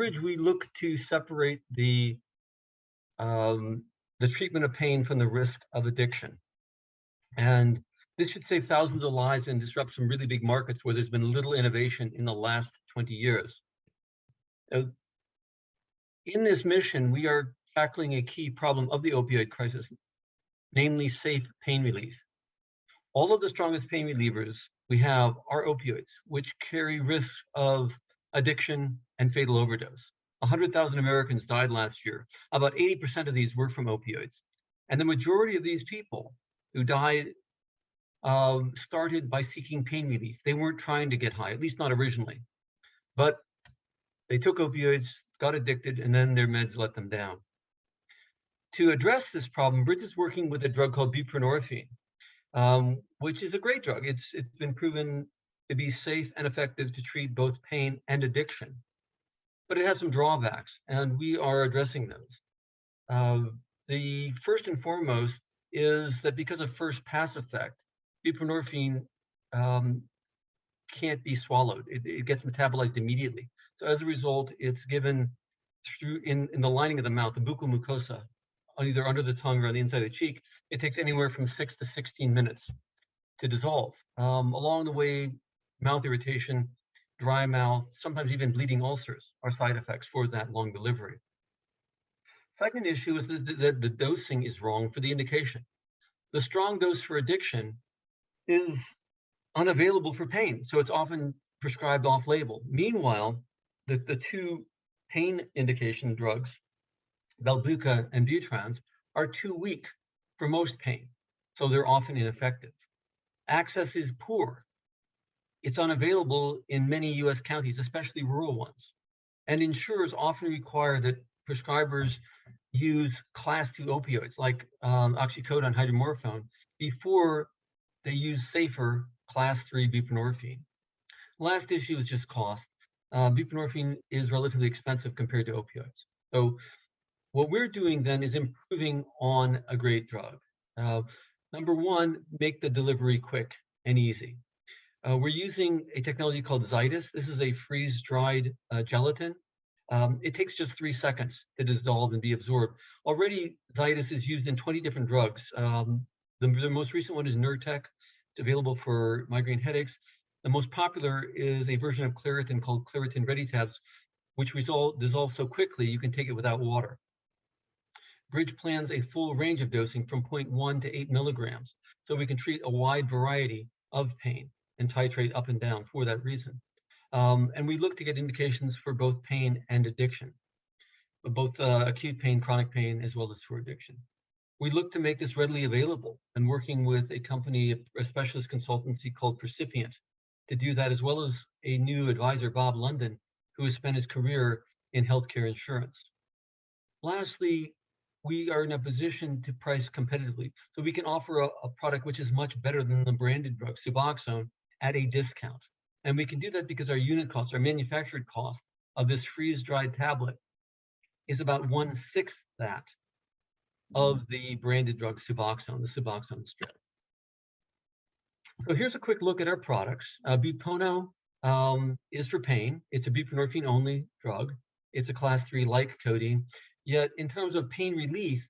Bridge, we look to separate the treatment of pain from the risk of addiction. And this should save thousands of lives and disrupt some really big markets where there's been little innovation in the last 20 years. In this mission, we are tackling a key problem of the opioid crisis, namely safe pain relief. All of the strongest pain relievers we have are opioids, which carry risks of addiction and fatal overdose. 100,000 Americans died last year. About 80% of these were from opioids. And the majority of these people who died started by seeking pain relief. They weren't trying to get high, at least not originally. But they took opioids, got addicted, and then their meds let them down. To address this problem, Bridge is working with a drug called buprenorphine, which is a great drug. It's been proven to be safe and effective to treat both pain and addiction. But it has some drawbacks, and we are addressing those. The first and foremost is that because of first pass effect, buprenorphine can't be swallowed. It gets metabolized immediately. So as a result, it's given through in the lining of the mouth, the buccal mucosa, either under the tongue or on the inside of the cheek. It takes anywhere from 6 to 16 minutes to dissolve. Along the way, mouth irritation, dry mouth, sometimes even bleeding ulcers are side effects for that long delivery. Second issue is that the dosing is wrong for the indication. The strong dose for addiction is unavailable for pain, so it's often prescribed off-label. Meanwhile, the two pain indication drugs, Belbuca and Butrans, are too weak for most pain, so they're often ineffective. Access is poor. It's unavailable in many US counties, especially rural ones. And insurers often require that prescribers use class 2 opioids like oxycodone, hydromorphone, before they use safer class 3 buprenorphine. Last issue is just cost. Buprenorphine is relatively expensive compared to opioids. So what we're doing then is improving on a great drug. Number one, make the delivery quick and easy. We're using a technology called Zydis. This is a freeze-dried gelatin. It takes just 3 seconds to dissolve and be absorbed. Already, Zydis is used in 20 different drugs. The most recent one is Nurtec. It's available for migraine headaches. The most popular is a version of Claritin called Claritin Ready Tabs, which dissolves so quickly you can take it without water. Bridge plans a full range of dosing from 0.1 to 8 milligrams, so we can treat a wide variety of pain and titrate up and down for that reason. And we look to get indications for both pain and addiction, both acute pain, chronic pain, as well as for addiction. We look to make this readily available and working with a company, a specialist consultancy called Percipient, to do that, as well as a new advisor, Bob London, who has spent his career in healthcare insurance. Lastly, we are in a position to price competitively. So we can offer a product which is much better than the branded drug, Suboxone, at a discount. And we can do that because our unit cost, our manufactured cost of this freeze-dried tablet is about 1/6 that of the branded drug Suboxone, the Suboxone strip. So here's a quick look at our products. Bupono is for pain. It's a buprenorphine-only drug. It's a class 3-like codeine. Yet in terms of pain relief,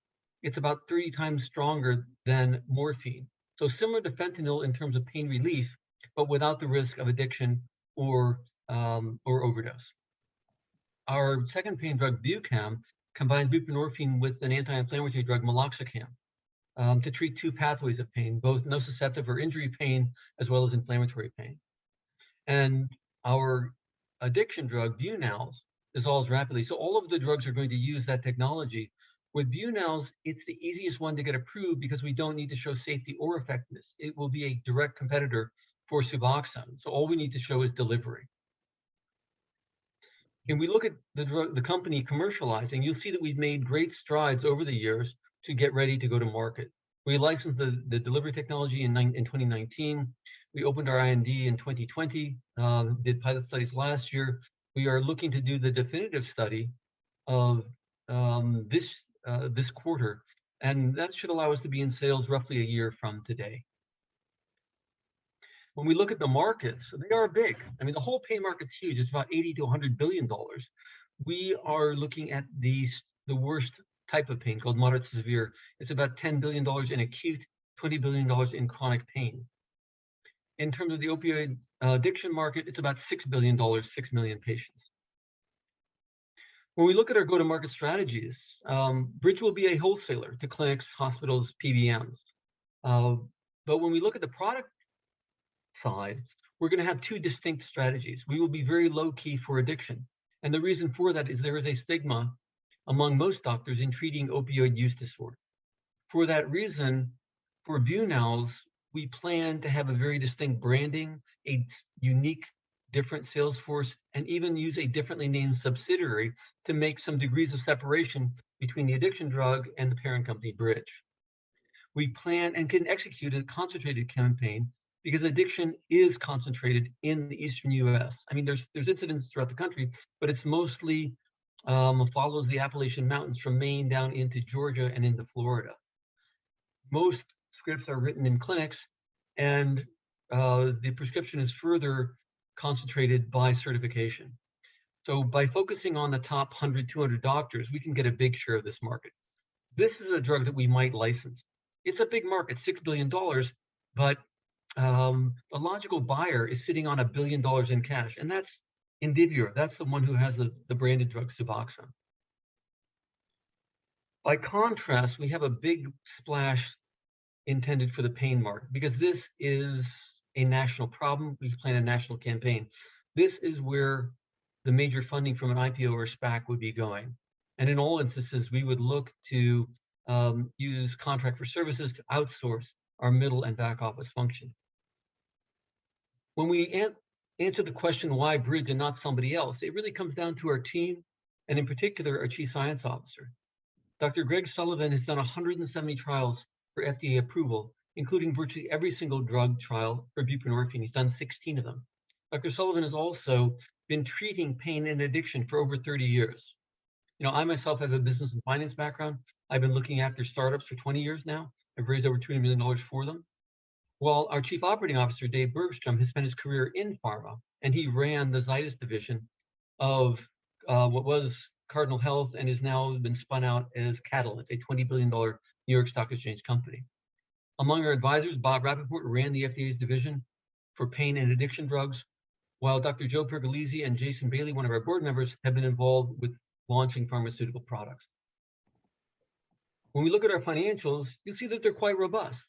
it's about 30 times stronger than morphine. So similar to fentanyl in terms of pain relief, but without the risk of addiction or overdose. Our second pain drug, Bucam, combines buprenorphine with an anti-inflammatory drug, meloxicam, to treat two pathways of pain, both nociceptive or injury pain, as well as inflammatory pain. And our addiction drug, Bunals, dissolves rapidly. So all of the drugs are going to use that technology. With Bunals, it's the easiest one to get approved because we don't need to show safety or effectiveness. It will be a direct competitor for Suboxone. So all we need to show is delivery. And we look at the company commercializing, you'll see that we've made great strides over the years to get ready to go to market. We licensed the delivery technology in 2019. We opened our IND in 2020, did pilot studies last year. We are looking to do the definitive study of this quarter, and that should allow us to be in sales roughly a year from today. When we look at the markets, they are big. I mean, the whole pain market's huge. It's about $80 to $100 billion. We are looking at the worst type of pain called moderate to severe. It's about $10 billion in acute, $20 billion in chronic pain. In terms of the opioid addiction market, it's about $6 billion, 6 million patients. When we look at our go-to-market strategies, Bridge will be a wholesaler to clinics, hospitals, PBMs. But when we look at the product side, we're going to have two distinct strategies. We will be very low-key for addiction. And the reason for that is there is a stigma among most doctors in treating opioid use disorder. For that reason, for Bunal's, we plan to have a very distinct branding, a unique, different sales force, and even use a differently named subsidiary to make some degrees of separation between the addiction drug and the parent company, Bridge. We plan and can execute a concentrated campaign because addiction is concentrated in the eastern U.S. I mean, there's incidents throughout the country, but it's mostly follows the Appalachian Mountains from Maine down into Georgia and into Florida. Most scripts are written in clinics, and the prescription is further concentrated by certification. So by focusing on the top 100, 200 doctors, we can get a big share of this market. This is a drug that we might license. It's a big market, $6 billion, but the logical buyer is sitting on $1 billion in cash, and that's Indivior. That's the one who has the branded drug Suboxone. By contrast, we have a big splash intended for the pain market because this is a national problem. We plan a national campaign. This is where the major funding from an IPO or SPAC would be going. And in all instances, we would look to use contract for services to outsource our middle and back office function. When we answer the question why Bridge and not somebody else, it really comes down to our team, and in particular, our Chief Science Officer. Dr. Greg Sullivan has done 170 trials for FDA approval, including virtually every single drug trial for buprenorphine. He's done 16 of them. Dr. Sullivan has also been treating pain and addiction for over 30 years. You know, I myself have a business and finance background. I've been looking after startups for 20 years now. I've raised over $200 million for them. While our Chief Operating Officer, Dave Bergstrom, has spent his career in pharma, and he ran the Zydus division of what was Cardinal Health and has now been spun out as Catalent, a $20 billion New York Stock Exchange company. Among our advisors, Bob Rappaport ran the FDA's division for pain and addiction drugs, while Dr. Joe Pergolesi and Jason Bailey, one of our board members, have been involved with launching pharmaceutical products. When we look at our financials, you'll see that they're quite robust.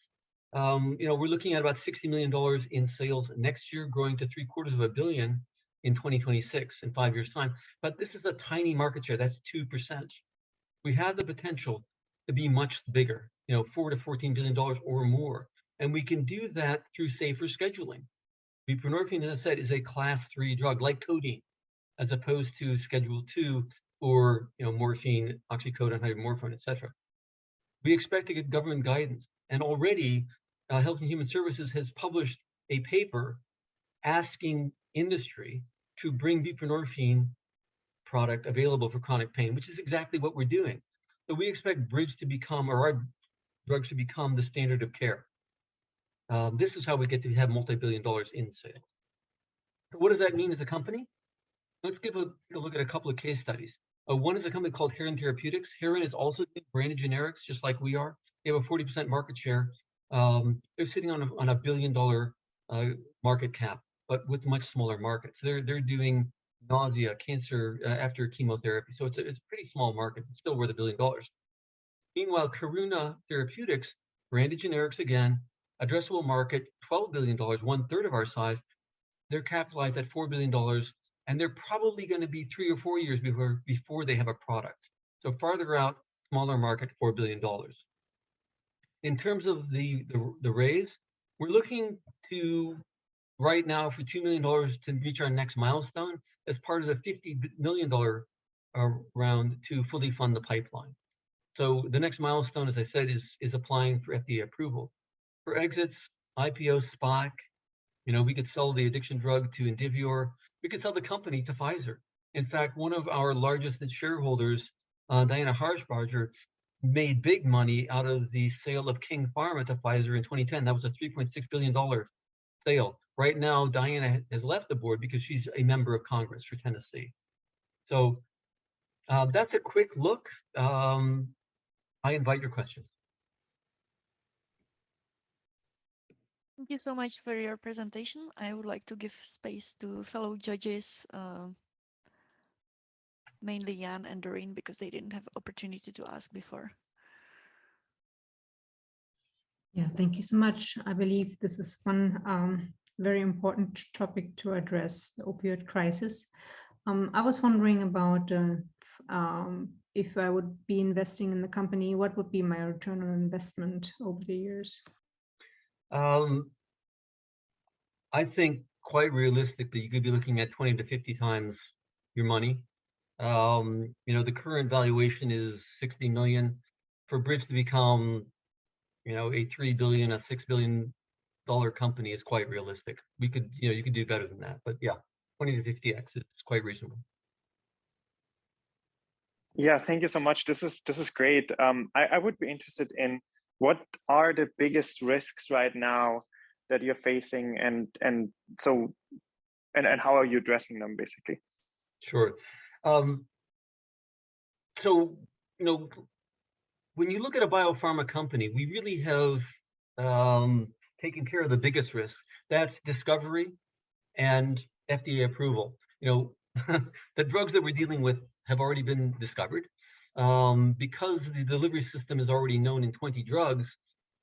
You know, we're looking at about $60 million in sales next year, growing to $750 million in 2026 in 5 years' time. But this is a tiny market share. That's 2%. We have the potential to be much bigger, you know, $4 to $14 billion or more. And we can do that through safer scheduling. Buprenorphine, as I said, is a class 3 drug like codeine, as opposed to Schedule 2 or, you know, morphine, oxycodone, hydromorphone, etc. We expect to get government guidance. And already, Health and Human Services has published a paper asking industry to bring buprenorphine product available for chronic pain, which is exactly what we're doing. So we expect Bridge to become, or our drugs to become, the standard of care. This is how we get to have multi-billion dollars in sales. So what does that mean as a company? Let's give a look at a couple of case studies. One is a company called Heron Therapeutics. Heron is also branded generics, just like we are. They have a 40% market share. They're sitting on a $1 billion market cap, but with much smaller markets. They're doing nausea, cancer after chemotherapy. So it's a pretty small market. It's still worth $1 billion. Meanwhile, Karuna Therapeutics, branded generics again, addressable market, $12 billion, 1/3 of our size. They're capitalized at $4 billion, and they're probably going to be 3 or 4 years before they have a product. So farther out, smaller market, $4 billion. In terms of the raise, we're looking to right now for $2 million to reach our next milestone as part of the $50 million round to fully fund the pipeline. So the next milestone, as I said, is applying for FDA approval. For exits, IPO, SPAC, you know, we could sell the addiction drug to Indivior. We could sell the company to Pfizer. In fact, one of our largest shareholders, Diana Harshbarger, made big money out of the sale of King Pharma to Pfizer in 2010. That was a $3.6 billion sale. Right now, Diana has left the board because she's a member of Congress for Tennessee. So That's a quick look. I invite your questions. Thank you so much for your presentation. I would like to give space to fellow judges, mainly Jan and Doreen, because they didn't have opportunity to ask before. Yeah, thank you so much. I believe this is one very important topic to address, the opioid crisis. I was wondering about if I would be investing in the company, what would be my return on investment over the years? I think quite realistically, you could be looking at 20 to 50 times your money. The current valuation is 60 million. For Bridge to become, a 3 billion, a $6 billion company is quite realistic. You could do better than that, but yeah, 20 to 50x is quite reasonable. Yeah, thank you so much. This is great. I would be interested in what are the biggest risks right now that you're facing, and how are you addressing them, basically? Sure. So, when you look at a biopharma company, we really have taken care of the biggest risk. That's discovery and FDA approval. The drugs that we're dealing with have already been discovered. Because the delivery system is already known in 20 drugs,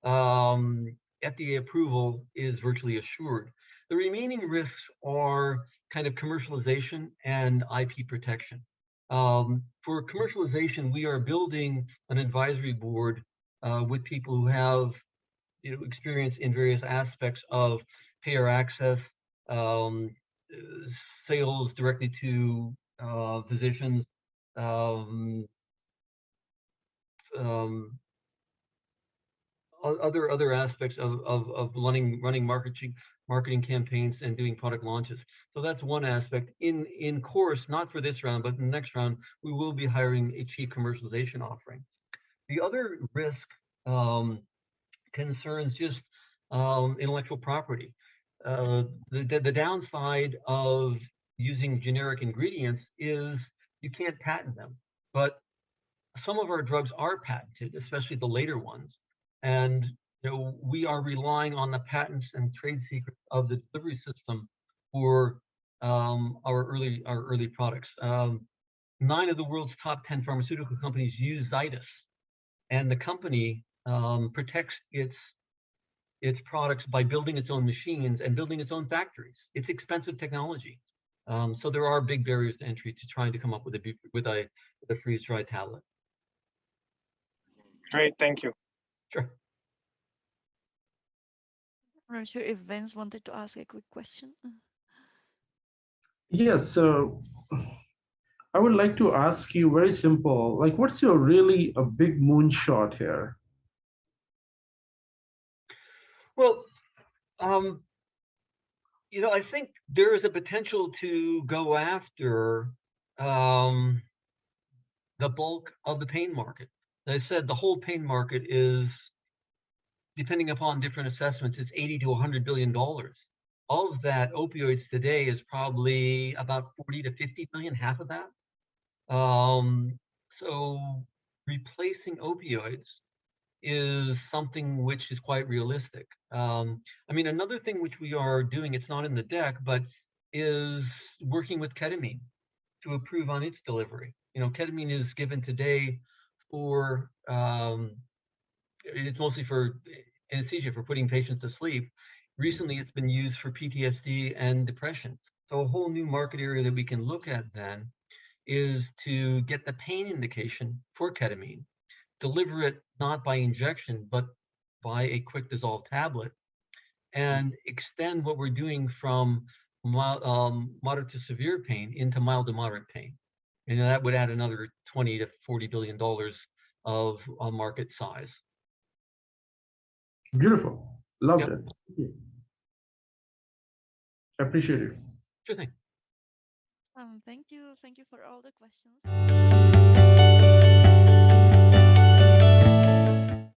FDA approval is virtually assured. The remaining risks are kind of commercialization and IP protection. For commercialization, we are building an advisory board with people who have experience in various aspects of payer access, sales directly to physicians, other aspects of running marketing campaigns and doing product launches. So that's one aspect. In course, not for this round, but in the next round, we will be hiring a chief commercialization offering. The other risk concerns just intellectual property. The downside of using generic ingredients is you can't patent them, but some of our drugs are patented, especially the later ones, and we are relying on the patents and trade secrets of the delivery system for our early products. 9 of the world's top 10 pharmaceutical companies use Zydis, and the company protects its products by building its own machines and building its own factories. It's expensive technology. So there are big barriers to entry to trying to come up with a freeze-dried tablet. Great, thank you. Sure. I'm not sure if Vince wanted to ask a quick question. Yes, so I would like to ask you very simple, like what's your really a big moonshot here? Well, I think there is a potential to go after the bulk of the pain market. As I said, the whole pain market is, depending upon different assessments, it's $80 to $100 billion. Of that, opioids today is probably about 40 to 50 million, half of that. So replacing opioids is something which is quite realistic. Another thing which we are doing, it's not in the deck, but is working with ketamine to improve on its delivery. Ketamine is given today for, it's mostly for anesthesia, for putting patients to sleep. Recently, it's been used for PTSD and depression. So a whole new market area that we can look at then is to get the pain indication for ketamine, deliver it not by injection, but by a quick dissolve tablet, and extend what we're doing from moderate to severe pain into mild to moderate pain. And that would add another 20 to $40 billion of market size. Beautiful. Loved Yep. it. Thank you. I appreciate it. Sure thing. Thank you for all the questions.